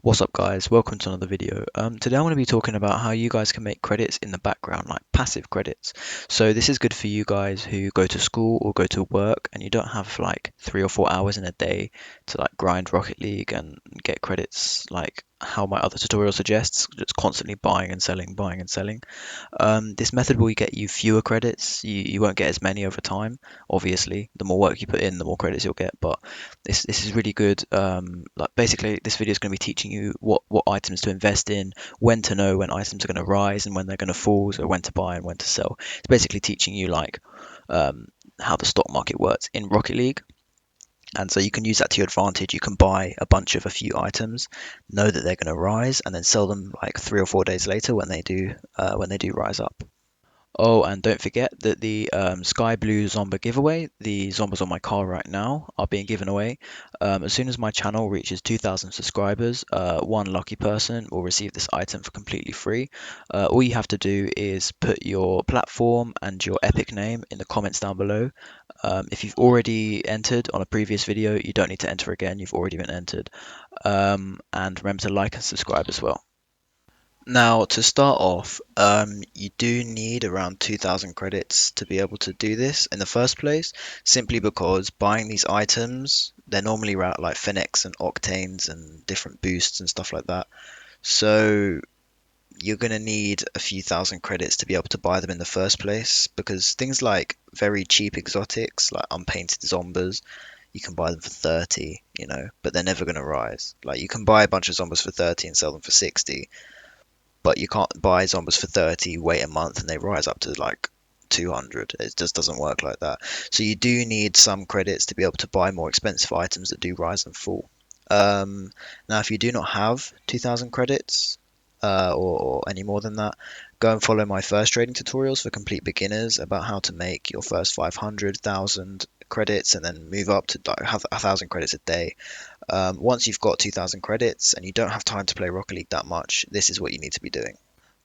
What's up guys, welcome to another video. Today I'm going to be talking about how you guys can make credits in the background, like passive credits. So this is good for you guys who go to school or go to work and you don't have like 3 or 4 hours in a day to like grind Rocket League and get credits like how my other tutorial suggests, just constantly buying and selling, buying and selling. This method will get you fewer credits. You won't get as many over time. Obviously, the more work you put in, the more credits you'll get. But this is really good. Like basically, this video is going to be teaching you what items to invest in, when to know when items are going to rise and when they're going to fall, so when to buy and when to sell. It's basically teaching you like um, how the stock market works in Rocket League. And so you can use that to your advantage. You can buy a bunch of a few items, know that they're going to rise, and then sell them like 3 or 4 days later when they do rise up. Oh, and don't forget that the Sky Blue Zomba giveaway, the Zombas on my car right now, are being given away. As soon as my channel reaches 2,000 subscribers, one lucky person will receive this item for completely free. All you have to do is put your platform and your Epic name in the comments down below. If you've already entered on a previous video, you don't need to enter again, you've already been entered. And remember to like and subscribe as well. Now, to start off, you do need around 2,000 credits to be able to do this in the first place, simply because buying these items, they're normally like Fennecs and Octanes and different boosts and stuff like that. So you're going to need a few thousand credits to be able to buy them in the first place, because things like very cheap exotics, like unpainted Zombas, you can buy them for 30, but they're never going to rise. Like you can buy a bunch of Zombas for 30 and sell them for 60, but you can't buy Zombies for 30, wait a month, and they rise up to like 200. It just doesn't work like that. So you do need some credits to be able to buy more expensive items that do rise and fall. Now, if you do not have 2,000 credits or any more than that, go and follow my first trading tutorials for complete beginners about how to make your first 500,000 credits and then move up to like, have 1,000 credits a day. Once you've got 2,000 credits and you don't have time to play Rocket League that much, this is what you need to be doing.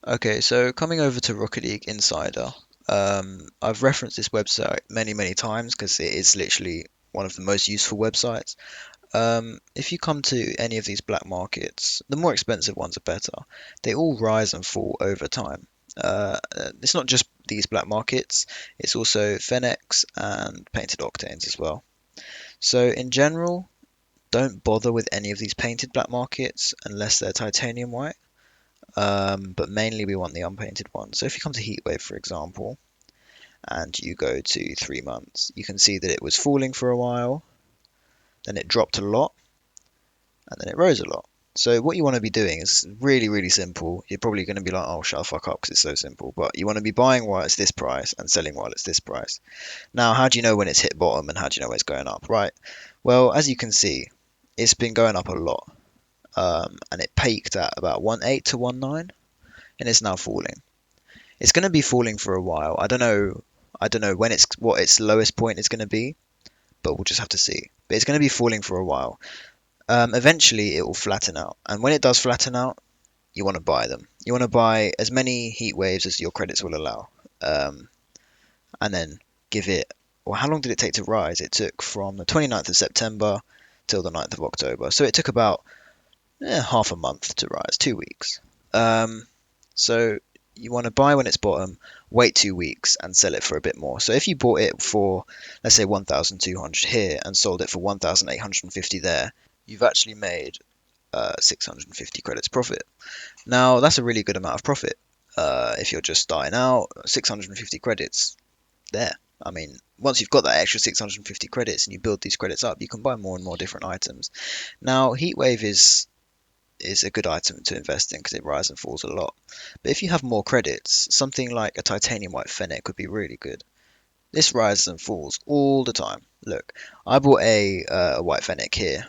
Okay, so coming over to Rocket League Insider, I've referenced this website many, many times because it is literally one of the most useful websites. If you come to any of these black markets, the more expensive ones are better. They all rise and fall over time. It's not just these black markets, it's also Fennecs and Painted Octanes as well. So in general, don't bother with any of these painted black markets unless they're titanium white. But mainly we want the unpainted ones. So if you come to Heatwave, for example, and you go to 3 months, you can see that it was falling for a while, then it dropped a lot, and then it rose a lot. So what you want to be doing is really, really simple. You're probably going to be like, oh, shut the fuck up because it's so simple. But you want to be buying while it's this price and selling while it's this price. Now, how do you know when it's hit bottom and how do you know when it's going up? Right. Well, as you can see, it's been going up a lot. And it peaked at about 1.8 to 1.9, and it's now falling. It's going to be falling for a while. I don't know. I don't know when it's what its lowest point is going to be, but we'll just have to see. But it's going to be falling for a while. Eventually, it will flatten out, and when it does flatten out, you want to buy them. You want to buy as many heat waves as your credits will allow, um, and then give it. Well, how long did it take to rise? It took from the 29th of September till the 9th of October. So it took about half a month to rise, 2 weeks. Um, so you want to buy when it's bottom, wait 2 weeks, and sell it for a bit more. So if you bought it for, let's say, 1,200 here and sold it for 1,850 there, you've actually made 650 credits profit. Now that's a really good amount of profit. If you're just starting out, 650 credits there. I mean, once you've got that extra 650 credits and you build these credits up, you can buy more and more different items. Now, Heatwave is a good item to invest in because it rises and falls a lot. But if you have more credits, something like a titanium white fennec would be really good. This rises and falls all the time. Look, I bought a white fennec here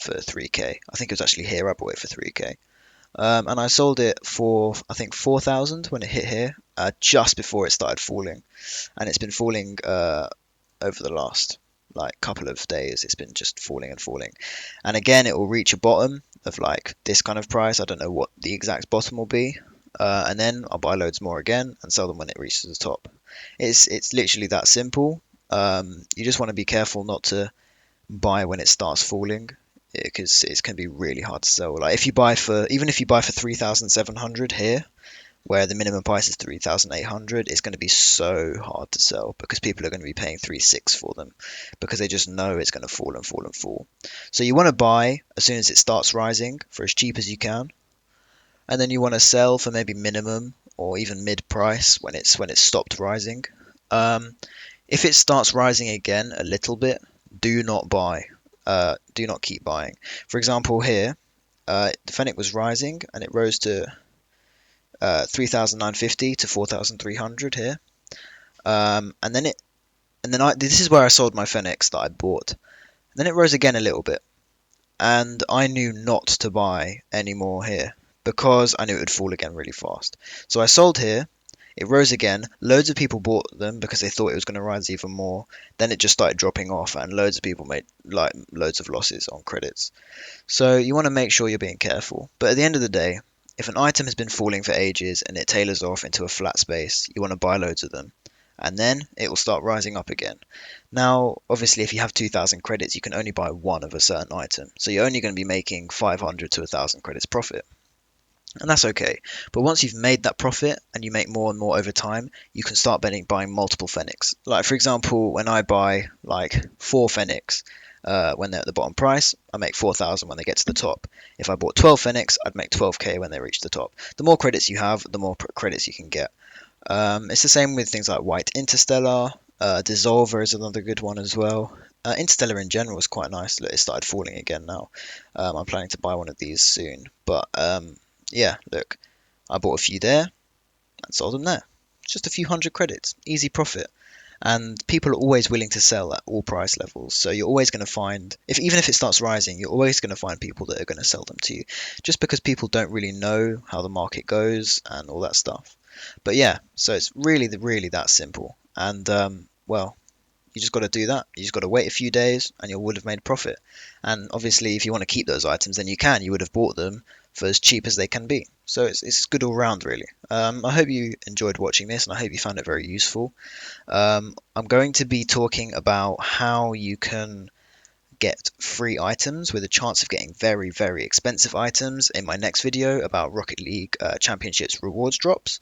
for 3k. I think it was actually here I bought it for 3k. And I sold it for I think 4,000 when it hit here, just before it started falling, and it's been falling over the last like couple of days. It's been just falling and falling, and again it will reach a bottom of like this kind of price. I don't know what the exact bottom will be, and then I'll buy loads more again and sell them when it reaches the top. It's literally that simple. You just want to be careful not to buy when it starts falling. because it's going to be really hard to sell. Like if you buy for even if you buy for 3,700 here, where the minimum price is 3,800, it's going to be so hard to sell because people are going to be paying 3.6 for them because they just know it's going to fall and fall and fall. So you want to buy as soon as it starts rising for as cheap as you can, and then you want to sell for maybe minimum or even mid price when it's stopped rising. Um, if it starts rising again a little bit, do not buy. Do not keep buying. For example, here, the Fennec was rising and it rose to 3,950 to 4,300 here. And then this is where I sold my Fennecs that I bought. And then it rose again a little bit, and I knew not to buy any more here because I knew it would fall again really fast. So I sold here. It rose again. Loads of people bought them because they thought it was going to rise even more. Then it just started dropping off, and loads of people made like loads of losses on credits. So you want to make sure you're being careful. But at the end of the day, if an item has been falling for ages and it tailors off into a flat space, you want to buy loads of them. And then it will start rising up again. Now, obviously, if you have 2,000 credits, you can only buy one of a certain item. So you're only going to be making 500 to 1,000 credits profit. And that's okay. But once you've made that profit and you make more and more over time, you can start buying multiple Fennecs. Like, for example, when I buy like 4 Fennecs, when they're at the bottom price, I make 4,000 when they get to the top. If I bought 12 Fennecs, I'd make 12k when they reach the top. The more credits you have, the more credits you can get. It's the same with things like White Interstellar. Dissolver is another good one as well. Interstellar in general is quite nice. Look, it started falling again now. I'm planning to buy one of these soon. But yeah, look, I bought a few there and sold them there. Just a few hundred credits, easy profit. And people are always willing to sell at all price levels. So you're always going to find, if even if it starts rising, you're always going to find people that are going to sell them to you, just because people don't really know how the market goes and all that stuff. But yeah, so it's really that simple. And well, you just got to do that. You just got to wait a few days and you would have made profit. And obviously, if you want to keep those items, then you can. You would have bought them for as cheap as they can be. So it's good all round, really. I hope you enjoyed watching this and I hope you found it very useful. I'm going to be talking about how you can get free items with a chance of getting very expensive items in my next video about Rocket League Championships rewards drops.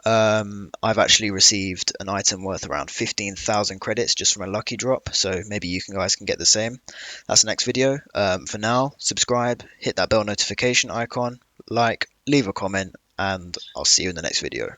I've actually received an item worth around 15,000 credits just from a lucky drop, so maybe you guys can get the same. That's the next video. For now, subscribe, hit that bell notification icon, like, leave a comment, and I'll see you in the next video.